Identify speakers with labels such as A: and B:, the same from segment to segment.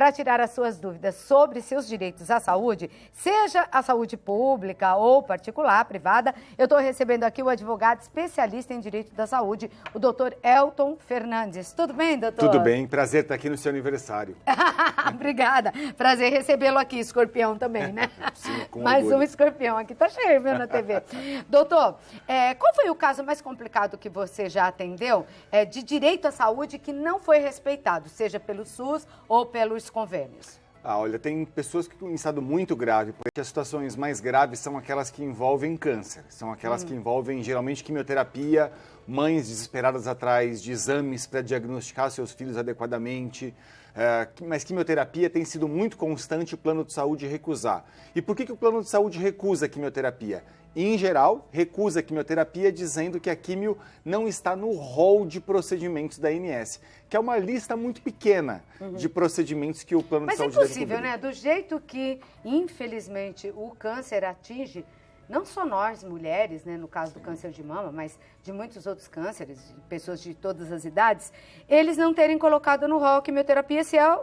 A: para tirar as suas dúvidas sobre seus direitos à saúde, seja a saúde pública ou particular, privada, eu estou recebendo aqui o advogado especialista em direito da saúde, o doutor Elton Fernandes. Tudo bem, doutor?
B: Tudo bem, prazer estar aqui no seu aniversário.
A: Obrigada, prazer recebê-lo aqui, escorpião também, né?
B: Sim, com
A: mais
B: orgulho.
A: um escorpião aqui, tá cheio, viu, na TV. Doutor, qual foi o caso mais complicado que você já atendeu de direito à saúde que não foi respeitado, seja pelo SUS ou pelos convênios?
B: Olha, tem pessoas que estão em estado muito grave, porque as situações mais graves são aquelas que envolvem câncer, são aquelas que envolvem geralmente quimioterapia, mães desesperadas atrás de exames para diagnosticar seus filhos adequadamente, mas quimioterapia tem sido muito constante o plano de saúde recusar. E por que o plano de saúde recusa a quimioterapia? Em geral, recusa a quimioterapia dizendo que a quimio não está no rol de procedimentos da ANS, que é uma lista muito pequena de procedimentos que o plano de saúde deve cobrir.
A: Mas é possível, né? Do jeito que, infelizmente, o câncer atinge não só nós, mulheres, né, no caso do câncer de mama, mas de muitos outros cânceres, de pessoas de todas as idades, eles não terem colocado no rol a quimioterapia, se é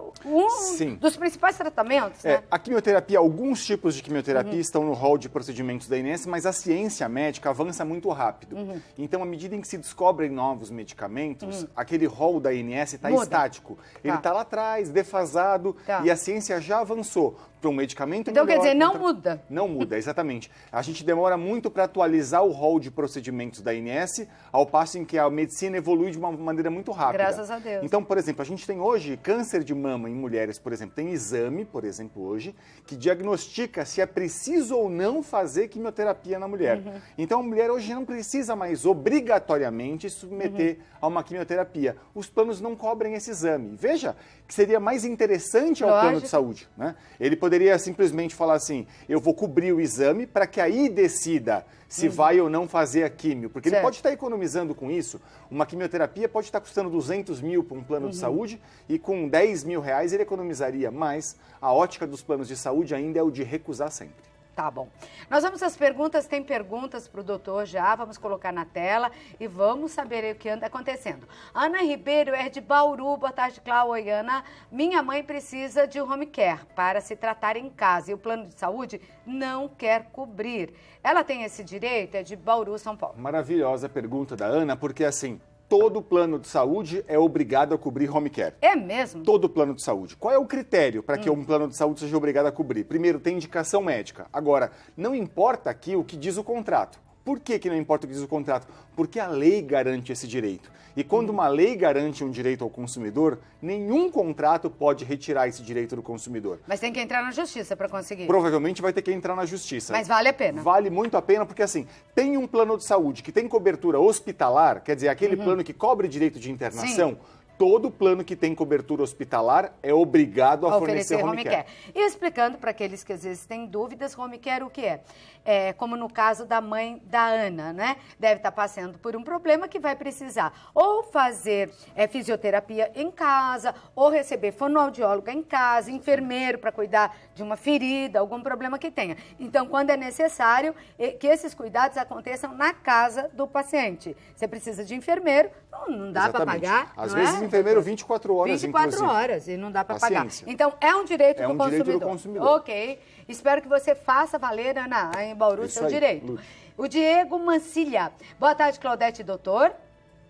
A: dos principais tratamentos, né?
B: A quimioterapia, alguns tipos de quimioterapia estão no rol de procedimentos da ANS, mas a ciência médica avança muito rápido. Então, à medida em que se descobrem novos medicamentos, aquele rol da ANS está estático. Ele está lá atrás, defasado, e a ciência já avançou para um medicamento
A: então,
B: melhor.
A: Quer dizer, não muda.
B: Não muda, exatamente. A gente demora muito para atualizar o rol de procedimentos da ANS, ao passo em que a medicina evolui de uma maneira muito rápida.
A: Graças a Deus.
B: Então, por exemplo, a gente tem hoje câncer de mama em mulheres, por exemplo, tem exame, por exemplo, hoje, que diagnostica se é preciso ou não fazer quimioterapia na mulher. Então, a mulher hoje não precisa mais obrigatoriamente submeter a uma quimioterapia. Os planos não cobrem esse exame. Veja que seria mais interessante ao plano de saúde, né? Ele poderia simplesmente falar assim, eu vou cobrir o exame para que aí decida se vai ou não fazer a químio. Porque ele pode estar economizando com isso. Uma quimioterapia pode estar custando 200 mil para um plano de saúde e com 10 mil reais ele economizaria. Mas a ótica dos planos de saúde ainda é o de recusar sempre.
A: Tá bom. Nós vamos às perguntas, tem perguntas para o doutor já, vamos colocar na tela e vamos saber o que anda acontecendo. Ana Ribeiro é de Bauru, boa tarde, Cláudia. Oi, Ana. Minha mãe precisa de home care para se tratar em casa e o plano de saúde não quer cobrir. Ela tem esse direito? É de Bauru, São Paulo.
B: Maravilhosa pergunta da Ana, porque assim, todo plano de saúde é obrigado a cobrir home care.
A: É mesmo?
B: Todo plano de saúde. Qual é o critério para que um plano de saúde seja obrigado a cobrir? Primeiro, tem indicação médica. Agora, não importa aqui o que diz o contrato. Por que não importa o que diz o contrato? Porque a lei garante esse direito. E quando uma lei garante um direito ao consumidor, nenhum contrato pode retirar esse direito do consumidor.
A: Mas tem que entrar na justiça para conseguir.
B: Provavelmente vai ter que entrar na justiça.
A: Mas vale a pena.
B: Vale muito a pena, porque assim, tem um plano de saúde que tem cobertura hospitalar, quer dizer, aquele plano que cobre direito de internação. Sim. Todo plano que tem cobertura hospitalar é obrigado a fornecer home care.
A: E explicando para aqueles que às vezes têm dúvidas, home care o que é? É como no caso da mãe da Ana, né? Deve estar passando por um problema que vai precisar ou fazer fisioterapia em casa, ou receber fonoaudióloga em casa, enfermeiro para cuidar de uma ferida, algum problema que tenha. Então, quando é necessário que esses cuidados aconteçam na casa do paciente. Você precisa de enfermeiro, não dá para pagar.
B: Às vezes, enfermeiro 24 horas,
A: 24
B: inclusive.
A: horas e não dá para pagar. Então, é um direito do consumidor.
B: Direito do consumidor.
A: Ok. Espero que você faça valer, Ana, em Bauru, seu direito.
B: Lute.
A: O Diego Mancilha. Boa tarde, Claudete, doutor.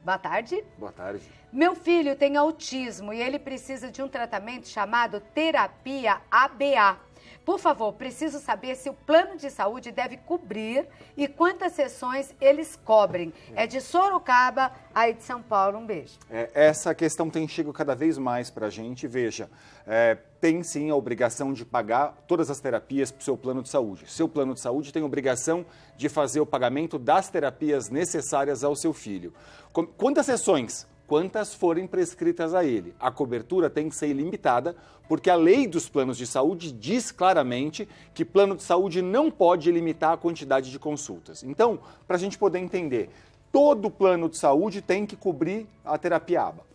A: Boa tarde.
B: Boa tarde.
A: Meu filho tem autismo e ele precisa de um tratamento chamado terapia ABA. Por favor, preciso saber se o plano de saúde deve cobrir e quantas sessões eles cobrem. É de Sorocaba, aí de São Paulo. Um beijo.
B: Essa questão tem chegado cada vez mais para a gente. Veja, tem sim a obrigação de pagar todas as terapias para o seu plano de saúde. Seu plano de saúde tem a obrigação de fazer o pagamento das terapias necessárias ao seu filho. Quantas sessões? Quantas forem prescritas a ele. A cobertura tem que ser ilimitada, porque a lei dos planos de saúde diz claramente que plano de saúde não pode limitar a quantidade de consultas. Então, para a gente poder entender, todo plano de saúde tem que cobrir a terapia ABA.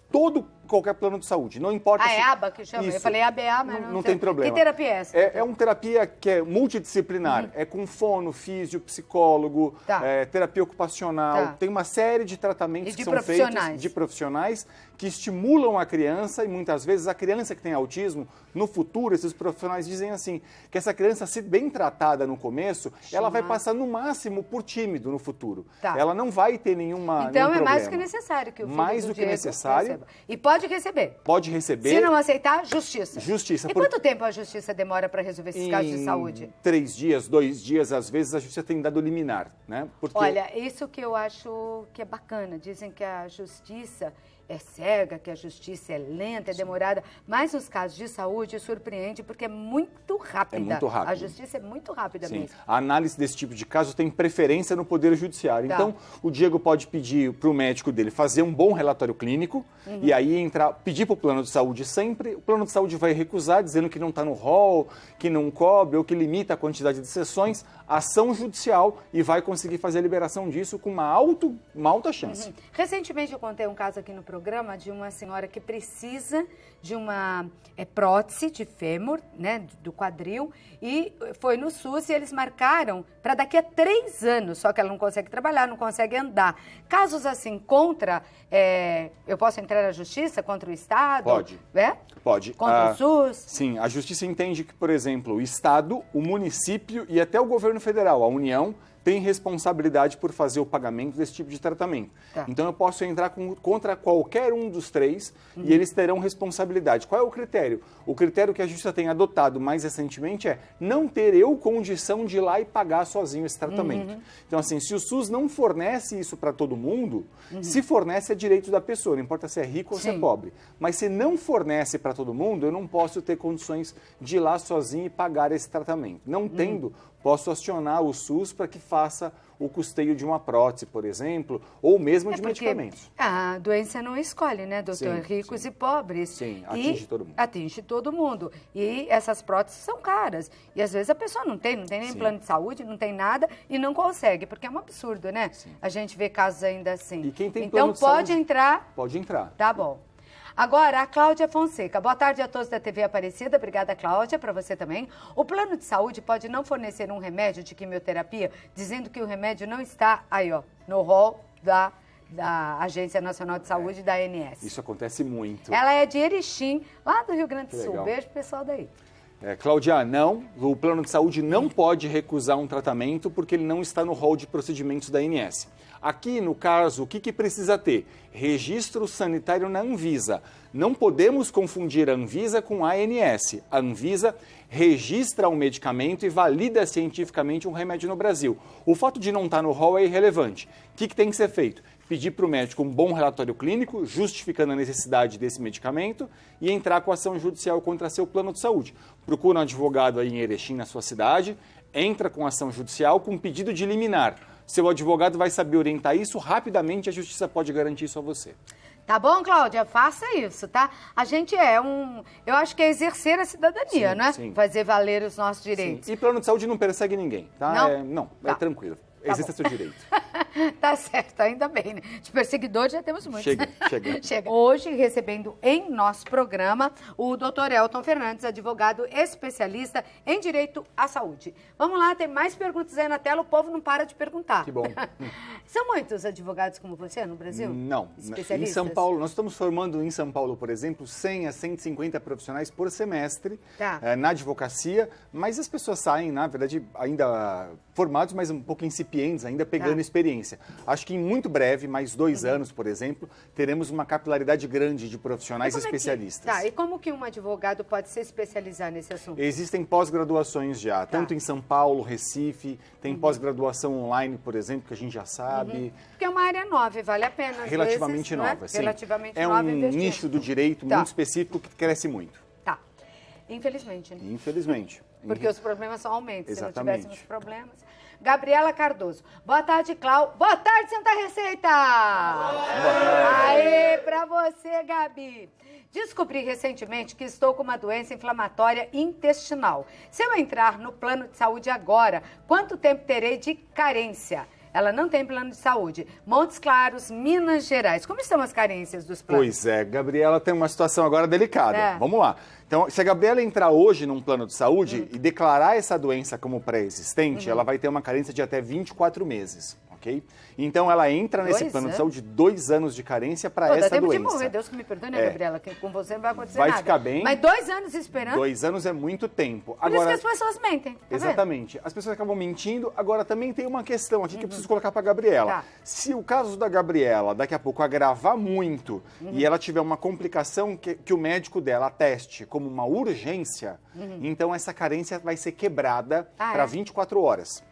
B: qualquer plano de saúde. Não importa
A: é ABA que chama?
B: Isso.
A: Eu falei ABA, mas
B: não tem problema.
A: Que terapia é essa?
B: É uma terapia que é multidisciplinar. É com fono, físio, psicólogo, terapia ocupacional. Tem uma série de tratamentos que são feitos de profissionais que estimulam a criança e muitas vezes a criança que tem autismo, no futuro, esses profissionais dizem assim, que essa criança, se bem tratada no começo, ela vai passar no máximo por tímido no futuro. Ela não vai ter nenhum
A: Então é mais do que necessário que o filho
B: mais do que necessário.
A: Receba. E pode receber.
B: Pode receber.
A: Se não aceitar, justiça.
B: Justiça.
A: E quanto tempo a justiça demora para resolver esses casos de saúde?
B: 3 dias, 2 dias, às vezes a justiça tem dado liminar, né? Porque...
A: Olha, isso que eu acho que é bacana. Dizem que a justiça é cega, que a justiça é lenta, é demorada, mas nos casos de saúde surpreende porque é muito rápida.
B: É muito rápido.
A: A justiça é muito rápida mesmo.
B: A análise desse tipo de caso tem preferência no Poder Judiciário. Então, o Diego pode pedir para o médico dele fazer um bom relatório clínico e aí pedir para o plano de saúde sempre. O plano de saúde vai recusar, dizendo que não está no rol, que não cobre ou que limita a quantidade de sessões. Ação judicial e vai conseguir fazer a liberação disso com uma alta chance.
A: Recentemente eu contei um caso aqui no programa de uma senhora que precisa de uma prótese de fêmur, né, do quadril, e foi no SUS e eles marcaram para daqui a 3 anos, só que ela não consegue trabalhar, não consegue andar. Casos assim contra, eu posso entrar na justiça contra o Estado?
B: Pode. Pode.
A: Contra o SUS?
B: Sim, a justiça entende que, por exemplo, o Estado, o município e até o governo federal, a União, tem responsabilidade por fazer o pagamento desse tipo de tratamento. Então, eu posso entrar contra qualquer um dos 3 e eles terão responsabilidade. Qual é o critério? O critério que a Justiça tem adotado mais recentemente é não ter eu condição de ir lá e pagar sozinho esse tratamento. Então, assim, se o SUS não fornece isso para todo mundo, se fornece é direito da pessoa, não importa se é rico ou se é pobre. Mas se não fornece para todo mundo, eu não posso ter condições de ir lá sozinho e pagar esse tratamento. Não tendo, posso acionar o SUS para que faça o custeio de uma prótese, por exemplo, ou mesmo de medicamentos.
A: A doença não escolhe, né, doutor? Ricos e pobres.
B: Sim, atinge todo mundo.
A: Atinge todo mundo. E essas próteses são caras. E às vezes a pessoa não tem nem plano de saúde, não tem nada e não consegue, porque é um absurdo, né? A gente vê casos ainda assim.
B: E quem tem
A: então
B: plano de saúde,
A: entrar?
B: Pode entrar.
A: Tá bom. Agora, a Cláudia Fonseca. Boa tarde a todos da TV Aparecida. Obrigada, Cláudia, para você também. O plano de saúde pode não fornecer um remédio de quimioterapia, dizendo que o remédio não está no rol da Agência Nacional de Saúde, da ANS.
B: Isso acontece muito.
A: Ela é de Erechim, lá do Rio Grande do Sul. Beijo pro pessoal daí.
B: Cláudia, não, o plano de saúde não pode recusar um tratamento porque ele não está no rol de procedimentos da ANS. Aqui, no caso, o que precisa ter? Registro sanitário na Anvisa. Não podemos confundir a Anvisa com a ANS. A Anvisa registra um medicamento e valida cientificamente um remédio no Brasil. O fato de não estar no rol é irrelevante. O que tem que ser feito? Pedir para o médico um bom relatório clínico, justificando a necessidade desse medicamento e entrar com ação judicial contra seu plano de saúde. Procura um advogado aí em Erechim, na sua cidade, entra com ação judicial com pedido de liminar. Seu advogado vai saber orientar isso rapidamente, a justiça pode garantir isso a você.
A: Tá bom, Cláudia? Faça isso, tá? A gente eu acho que é exercer a cidadania, não é? Fazer valer os nossos direitos.
B: E plano de saúde não persegue ninguém, tá?
A: Não?
B: É tranquilo. Existe seu direito.
A: Tá certo, ainda bem, né? De perseguidores já temos muitos.
B: Chega.
A: Hoje, recebendo em nosso programa o doutor Elton Fernandes, advogado especialista em direito à saúde. Vamos lá, tem mais perguntas aí na tela, o povo não para de perguntar.
B: Que bom.
A: São muitos advogados como você no Brasil?
B: Não.
A: Especialistas?
B: Em São Paulo, nós estamos formando em São Paulo, por exemplo, 100 a 150 profissionais por semestre na advocacia, mas as pessoas saem, na verdade, ainda formados, mas um pouco incipientes, ainda pegando experiência. Acho que em muito breve, mais 2 anos, por exemplo, teremos uma capilaridade grande de profissionais especialistas.
A: E como que um advogado pode se especializar nesse assunto?
B: Existem pós-graduações já, tanto em São Paulo, Recife, tem pós-graduação online, por exemplo, que a gente já sabe.
A: Porque é uma área nova e vale a pena,
B: relativamente
A: vezes,
B: nova, sim.
A: Relativamente
B: é
A: nova
B: um nicho do direito muito específico que cresce muito.
A: Infelizmente, né?
B: Infelizmente.
A: Porque os problemas só aumentam.
B: Exatamente.
A: Se não tivéssemos problemas. Gabriela Cardoso. Boa tarde, Cláudia. Boa tarde, Santa Receita! Boa tarde. Aê, pra você, Gabi. Descobri recentemente que estou com uma doença inflamatória intestinal. Se eu entrar no plano de saúde agora, quanto tempo terei de carência? ela não tem plano de saúde. Montes Claros, Minas Gerais. Como estão as carências dos planos?
B: Pois é, Gabriela tem uma situação agora delicada. Vamos lá. Então, se a Gabriela entrar hoje num plano de saúde e declarar essa doença como pré-existente, ela vai ter uma carência de até 24 meses, ok? Então, ela entra nesse plano de saúde 2 anos de carência para essa doença. Dá tempo de morrer,
A: Deus que me perdoe, né, Gabriela? Que com você não vai acontecer
B: nada.
A: Vai
B: ficar bem.
A: Mas 2 anos esperando?
B: 2 anos é muito tempo.
A: Por isso que as pessoas mentem. Tá
B: exatamente. As pessoas acabam mentindo. Agora, também tem uma questão aqui que eu preciso colocar para a Gabriela.
A: Tá.
B: Se o caso da Gabriela, daqui a pouco, agravar muito e ela tiver uma complicação que o médico dela ateste como uma urgência, então essa carência vai ser quebrada para 24 horas.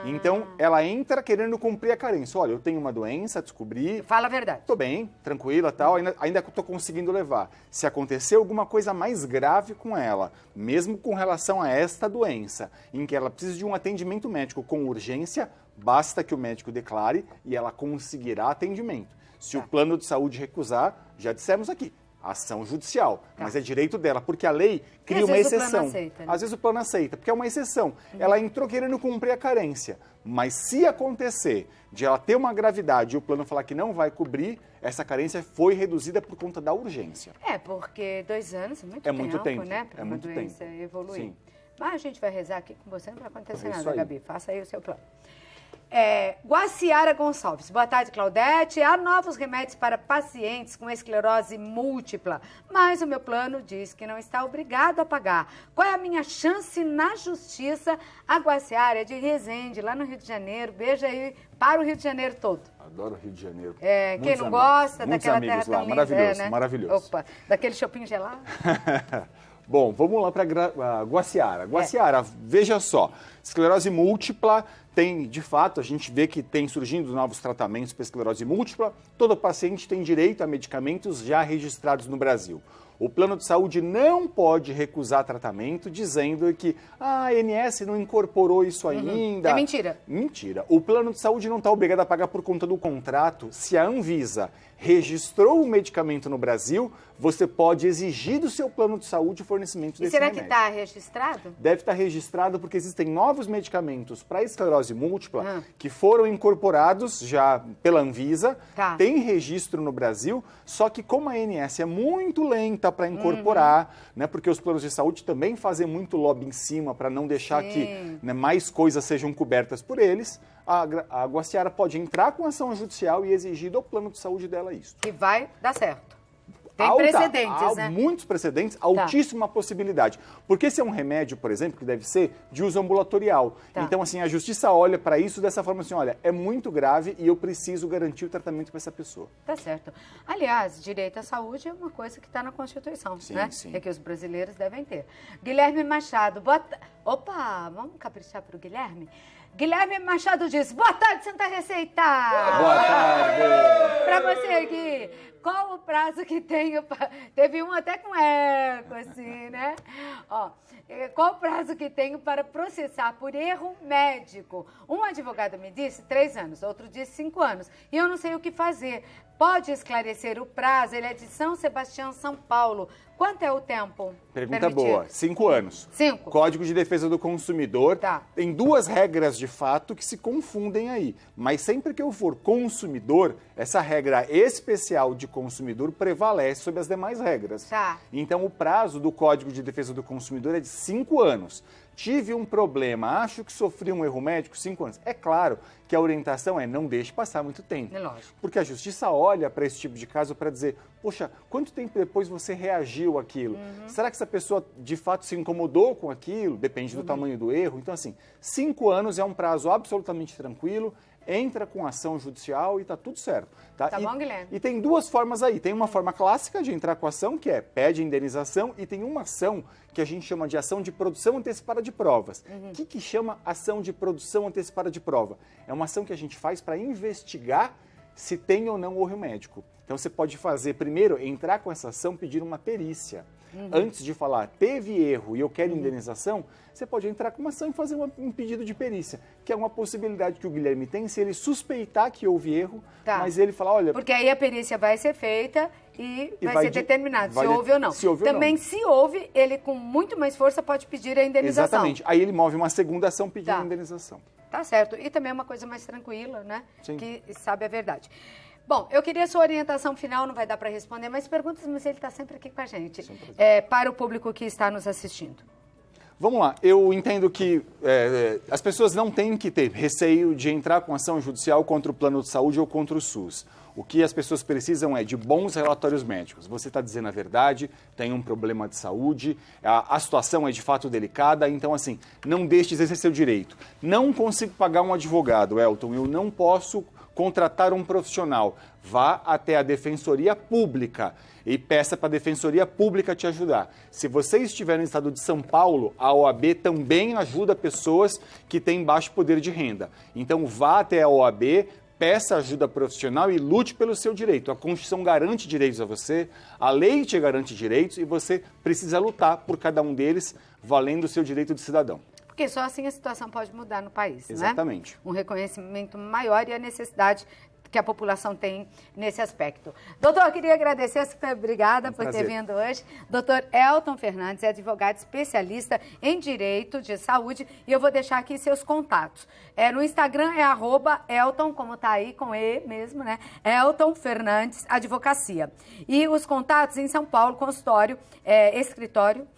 B: Então, ela entra querendo cumprir a carência. Olha, eu tenho uma doença, descobri...
A: Fala a verdade.
B: Tô bem, tranquila, tal, ainda tô conseguindo levar. Se acontecer alguma coisa mais grave com ela, mesmo com relação a esta doença, em que ela precisa de um atendimento médico com urgência, basta que o médico declare e ela conseguirá atendimento. Se o plano de saúde recusar, já dissemos aqui, ação judicial, mas é direito dela, porque a lei cria uma exceção.
A: O plano aceita, né?
B: Às vezes o plano aceita, porque é uma exceção. Ela entrou querendo cumprir a carência, mas se acontecer de ela ter uma gravidade e o plano falar que não vai cobrir, essa carência foi reduzida por conta da urgência.
A: Porque 2 anos
B: é muito tempo,
A: né? Para uma doença evoluir. Sim. Mas a gente vai rezar aqui com você, não vai acontecer nada, Gabi. Faça aí o seu plano. Guaciara Gonçalves. Boa tarde, Claudete. Há novos remédios para pacientes com esclerose múltipla, mas o meu plano diz que não está obrigado a pagar. Qual é a minha chance na justiça? A Guaciara é de Resende, lá no Rio de Janeiro. Beijo aí para o Rio de Janeiro todo.
B: Adoro o Rio de Janeiro.
A: Quem não gosta daquela terra
B: lá,
A: tão linda,
B: maravilhoso,
A: né?
B: Maravilhoso.
A: Opa, daquele shopping gelado.
B: Bom, vamos lá para Guaciara. Guaciara, veja só, esclerose múltipla tem, de fato, a gente vê que tem surgindo novos tratamentos para esclerose múltipla. Todo paciente tem direito a medicamentos já registrados no Brasil. O plano de saúde não pode recusar tratamento dizendo que a ANS não incorporou isso ainda.
A: É mentira.
B: Mentira. O plano de saúde não está obrigado a pagar por conta do contrato. Se a Anvisa registrou o medicamento no Brasil, você pode exigir do seu plano de saúde o fornecimento desse remédio.
A: E será que está registrado?
B: Deve estar registrado porque existem novos medicamentos para esclerose múltipla que foram incorporados já pela Anvisa, tem registro no Brasil, só que como a ANS é muito lenta para incorporar, né, porque os planos de saúde também fazem muito lobby em cima para não deixar que mais coisas sejam cobertas por eles, a Guaciara pode entrar com ação judicial e exigir do plano de saúde dela isso.
A: Que vai dar certo. Tem precedentes, né?
B: Muitos precedentes, altíssima possibilidade. Porque esse é um remédio, por exemplo, que deve ser de uso ambulatorial. Então, assim, a justiça olha para isso dessa forma assim, olha, é muito grave e eu preciso garantir o tratamento para essa pessoa.
A: Tá certo. Aliás, direito à saúde é uma coisa que está na Constituição, né? Sim. É que os brasileiros devem ter. Guilherme Machado, Opa, vamos caprichar para o Guilherme? Guilherme Machado diz, boa tarde, Santa Receita!
B: Boa tarde!
A: Para você aqui, qual o prazo que tenho? Teve um até com eco, assim, né? Qual o prazo que tenho para processar por erro médico? Um advogado me disse 3 anos, outro disse 5 anos, e eu não sei o que fazer. Pode esclarecer o prazo? Ele é de São Sebastião, São Paulo. Quanto é o tempo
B: permitido?
A: Permitido?
B: Boa, 5 anos.
A: 5.
B: Código de Defesa do Consumidor. Tem 2 regras de fato que se confundem aí. Mas sempre que eu for consumidor, essa regra especial de consumidor prevalece sobre as demais regras. Então, o prazo do Código de Defesa do Consumidor é de 5 anos. Tive um problema, acho que sofri um erro médico, 5 anos. É claro que a orientação é não deixe passar muito tempo.
A: É lógico.
B: Porque a justiça olha para esse tipo de caso para dizer, poxa, quanto tempo depois você reagiu àquilo? Será que essa pessoa de fato se incomodou com aquilo? Depende do tamanho do erro. Então, assim, 5 anos é um prazo absolutamente tranquilo, entra com ação judicial e está tudo certo.
A: Tá bom, Guilherme?
B: E tem 2 formas aí. Tem uma forma clássica de entrar com ação, que é pede indenização, e tem uma ação que a gente chama de ação de produção antecipada de provas. O que chama ação de produção antecipada de prova? É uma ação que a gente faz para investigar se tem ou não erro médico. Então você pode fazer, primeiro, entrar com essa ação, pedir uma perícia. Antes de falar, teve erro e eu quero indenização, você pode entrar com uma ação e fazer um pedido de perícia, que é uma possibilidade que o Guilherme tem se ele suspeitar que houve erro, mas ele fala, olha...
A: Porque aí a perícia vai ser feita e vai ser determinado se houve ou não. Também, se houve, ele com muito mais força pode pedir a indenização.
B: Exatamente. Aí ele move uma segunda ação pedindo a indenização.
A: Tá certo. E também é uma coisa mais tranquila, né?
B: Sim.
A: Que sabe a verdade. Bom, eu queria sua orientação final, não vai dar para responder, mas perguntas, mas ele está sempre aqui com a gente, para o público que está nos assistindo.
B: Vamos lá, eu entendo que as pessoas não têm que ter receio de entrar com ação judicial contra o plano de saúde ou contra o SUS. O que as pessoas precisam é de bons relatórios médicos. Você está dizendo a verdade, tem um problema de saúde, a situação é de fato delicada, então assim, não deixe de exercer seu direito. Não consigo pagar um advogado, Elton, eu não posso contratar um profissional. Vá até a Defensoria Pública e peça para a Defensoria Pública te ajudar. Se você estiver no estado de São Paulo, a OAB também ajuda pessoas que têm baixo poder de renda. Então vá até a OAB, peça ajuda profissional e lute pelo seu direito. A Constituição garante direitos a você, a lei te garante direitos e você precisa lutar por cada um deles, valendo o seu direito de cidadão.
A: Porque só assim a situação pode mudar no país,
B: Exatamente.
A: né? Um reconhecimento maior e a necessidade que a população tem nesse aspecto. Doutor, eu queria agradecer, super obrigada por ter vindo hoje. Doutor Elton Fernandes é advogado especialista em direito de saúde e eu vou deixar aqui seus contatos. No Instagram é @Elton, como tá aí, com E mesmo, né? Elton Fernandes Advocacia. E os contatos em São Paulo, consultório, escritório,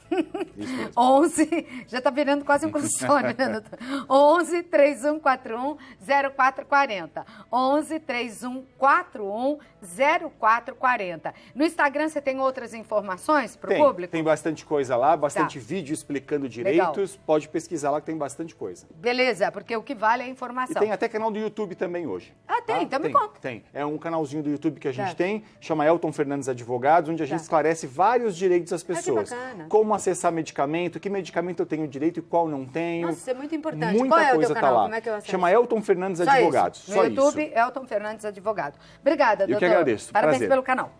A: 11, já tá virando quase um consultório, né, doutor? 11 3141 0440. 11 3141 0440. No Instagram você tem outras informações para o público?
B: Tem bastante coisa lá, bastante vídeo explicando direitos. Legal. Pode pesquisar lá que tem bastante coisa.
A: Beleza, porque o que vale é a informação.
B: E tem até canal do YouTube também hoje.
A: Ah, tem? Então me conta.
B: Tem. É um canalzinho do YouTube que a gente tem, chama Elton Fernandes Advogados, onde a gente esclarece vários direitos das pessoas.
A: Que bacana.
B: Como acessar medicamento, que medicamento eu tenho direito e qual não tenho.
A: Nossa, isso é muito importante.
B: Muita
A: Qual é
B: coisa
A: o teu
B: tá
A: canal?
B: lá.
A: Como é que eu acesso?
B: Chama Elton Fernandes Advogados.
A: No YouTube, Elton Fernandes Advogado. Obrigada, doutor.
B: Eu que agradeço.
A: Parabéns
B: Prazer.
A: pelo canal.